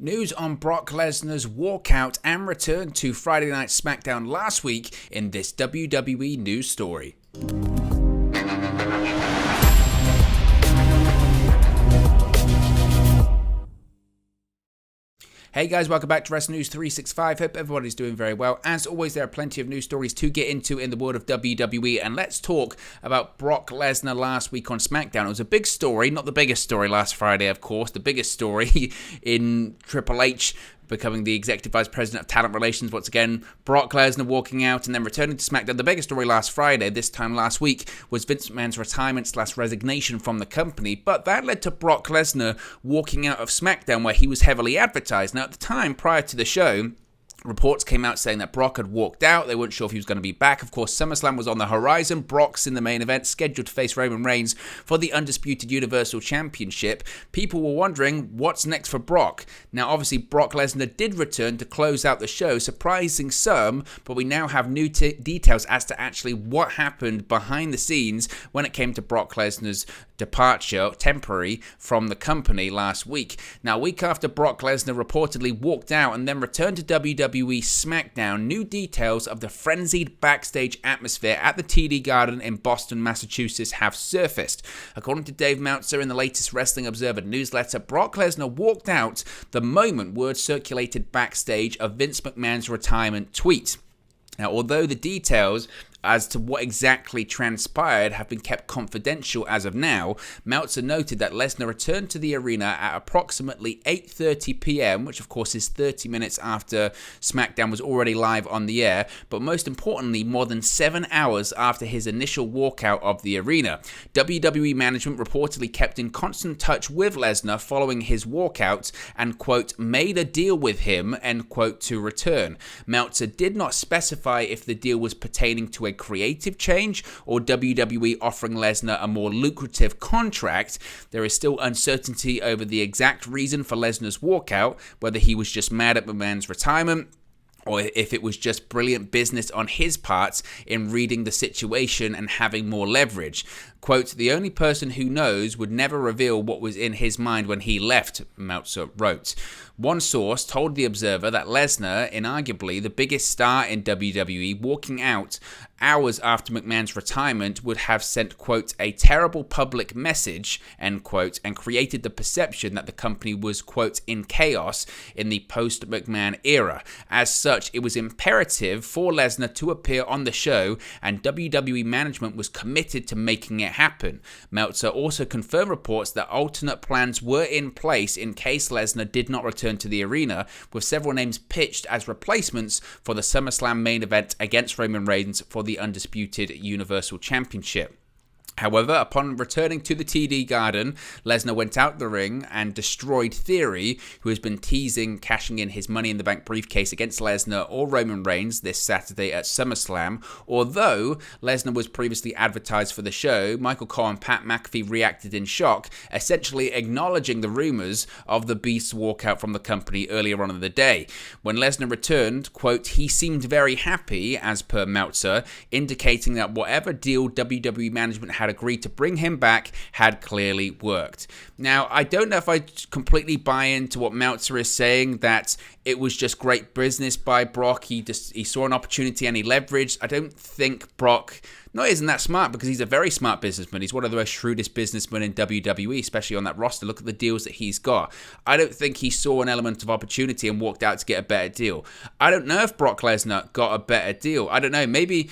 News on Brock Lesnar's walkout and return to Friday Night SmackDown last week in this WWE news story. Hey guys, welcome back to Wrestling News 365. Hope everybody's doing very well. As always, there are plenty of news stories to get into in the world of WWE, and let's talk about Brock Lesnar last week on SmackDown. It was a big story, not the biggest story last Friday, of course. The biggest story in Triple H becoming the Executive Vice President of Talent Relations. Once again, Brock Lesnar walking out and then returning to SmackDown. The biggest story last Friday, this time last week, was Vince McMahon's retirement/resignation from the company. But that led to Brock Lesnar walking out of SmackDown, where he was heavily advertised. Now, at the time, prior to the show, reports came out saying that Brock had walked out. They weren't sure if he was going to be back. Of course, SummerSlam was on the horizon. Brock's in the main event, scheduled to face Roman Reigns for the Undisputed Universal Championship. People were wondering, what's next for Brock? Now, obviously, Brock Lesnar did return to close out the show, surprising some, but we now have new details as to actually what happened behind the scenes when it came to Brock Lesnar's departure, temporary, from the company last week. Now, a week after Brock Lesnar reportedly walked out and then returned to WWE SmackDown, new details of the frenzied backstage atmosphere at the TD Garden in Boston, Massachusetts have surfaced. According to Dave Meltzer in the latest Wrestling Observer newsletter, Brock Lesnar walked out the moment word circulated backstage of Vince McMahon's retirement tweet. Now, although the details as to what exactly transpired have been kept confidential as of now, Meltzer noted that Lesnar returned to the arena at approximately 8:30 p.m., which of course is 30 minutes after SmackDown was already live on the air, but most importantly, more than 7 hours after his initial walkout of the arena. WWE management reportedly kept in constant touch with Lesnar following his walkout and, quote, made a deal with him, end quote, to return. Meltzer did not specify if the deal was pertaining to a creative change or WWE offering Lesnar a more lucrative contract. There is still uncertainty over the exact reason for Lesnar's walkout, whether he was just mad at McMahon's retirement or if it was just brilliant business on his part in reading the situation and having more leverage. Quote, the only person who knows would never reveal what was in his mind when he left, Meltzer wrote. One source told The Observer that Lesnar, inarguably the biggest star in WWE, walking out hours after McMahon's retirement would have sent, quote, a terrible public message, end quote, and created the perception that the company was, quote, in chaos in the post-McMahon era. As such, it was imperative for Lesnar to appear on the show, and WWE management was committed to making it happen. Meltzer also confirmed reports that alternate plans were in place in case Lesnar did not return to the arena, with several names pitched as replacements for the SummerSlam main event against Roman Reigns for the Undisputed Universal Championship. However, upon returning to the TD Garden, Lesnar went out the ring and destroyed Theory, who has been teasing cashing in his Money in the Bank briefcase against Lesnar or Roman Reigns this Saturday at SummerSlam. Although Lesnar was previously advertised for the show, Michael Cole and Pat McAfee reacted in shock, essentially acknowledging the rumors of the Beast's walkout from the company earlier on in the day. When Lesnar returned, quote, he seemed very happy, as per Meltzer, indicating that whatever deal WWE management had agreed to bring him back had clearly worked. Now, I don't know if I completely buy into what Meltzer is saying, that it was just great business by Brock. He saw an opportunity and he leveraged. I don't think Brock isn't that smart, because he's a very smart businessman. He's one of the most shrewdest businessmen in WWE, especially on that roster. Look at the deals that he's got. I don't think he saw an element of opportunity and walked out to get a better deal. I don't know if Brock Lesnar got a better deal. I don't know. Maybe,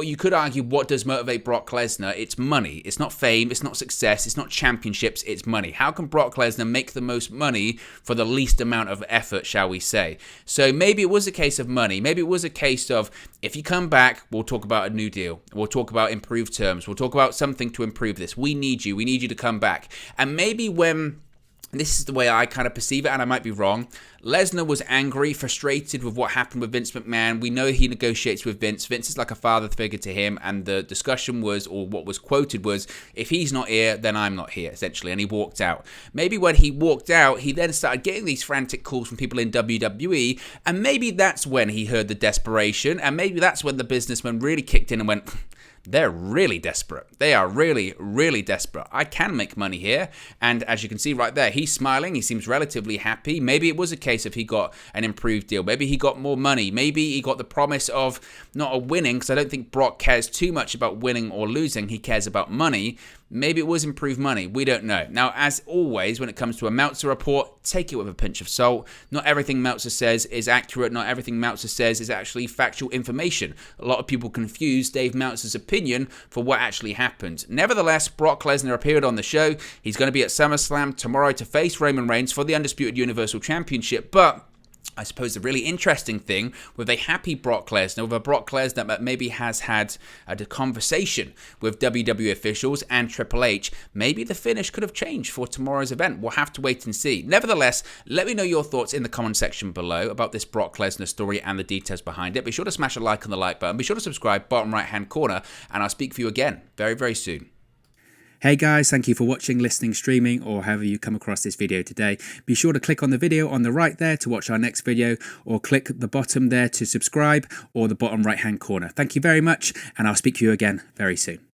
you could argue, what does motivate Brock Lesnar? It's money. It's not fame. It's not success. It's not championships. It's money. How can Brock Lesnar make the most money for the least amount of effort, shall we say? So maybe it was a case of money. Maybe it was a case of, if you come back, we'll talk about a new deal. We'll talk about improved terms. We'll talk about something to improve this. We need you. We need you to come back. And maybe when, this is the way I kind of perceive it, and I might be wrong, Lesnar was angry, frustrated with what happened with Vince McMahon. We know he negotiates with Vince. Vince is like a father figure to him, and the discussion was, or what was quoted was, if he's not here, then I'm not here, essentially, and he walked out. Maybe when he walked out, he then started getting these frantic calls from people in WWE, and maybe that's when he heard the desperation, and maybe that's when the businessman really kicked in and went, they're really desperate. They are really, really desperate. I can make money here. And as you can see right there, he's smiling. He seems relatively happy. Maybe it was a case of he got an improved deal. Maybe he got more money. Maybe he got the promise of not a winning, because I don't think Brock cares too much about winning or losing. He cares about money. Maybe it was improved money. We don't know. Now, as always, when it comes to a Meltzer report, take it with a pinch of salt. Not everything Meltzer says is accurate. Not everything Meltzer says is actually factual information. A lot of people confuse Dave Meltzer's opinion for what actually happened. Nevertheless, Brock Lesnar appeared on the show. He's going to be at SummerSlam tomorrow to face Roman Reigns for the Undisputed Universal Championship, but I suppose the really interesting thing with a happy Brock Lesnar, with a Brock Lesnar that maybe has had a conversation with WWE officials and Triple H, maybe the finish could have changed for tomorrow's event. We'll have to wait and see. Nevertheless, let me know your thoughts in the comment section below about this Brock Lesnar story and the details behind it. Be sure to smash a like on the like button. Be sure to subscribe, bottom right hand corner, and I'll speak for you again very, very soon. Hey guys, thank you for watching, listening, streaming, or however you come across this video today. Be sure to click on the video on the right there to watch our next video, or click the bottom there to subscribe, or the bottom right hand corner. Thank you very much, and I'll speak to you again very soon.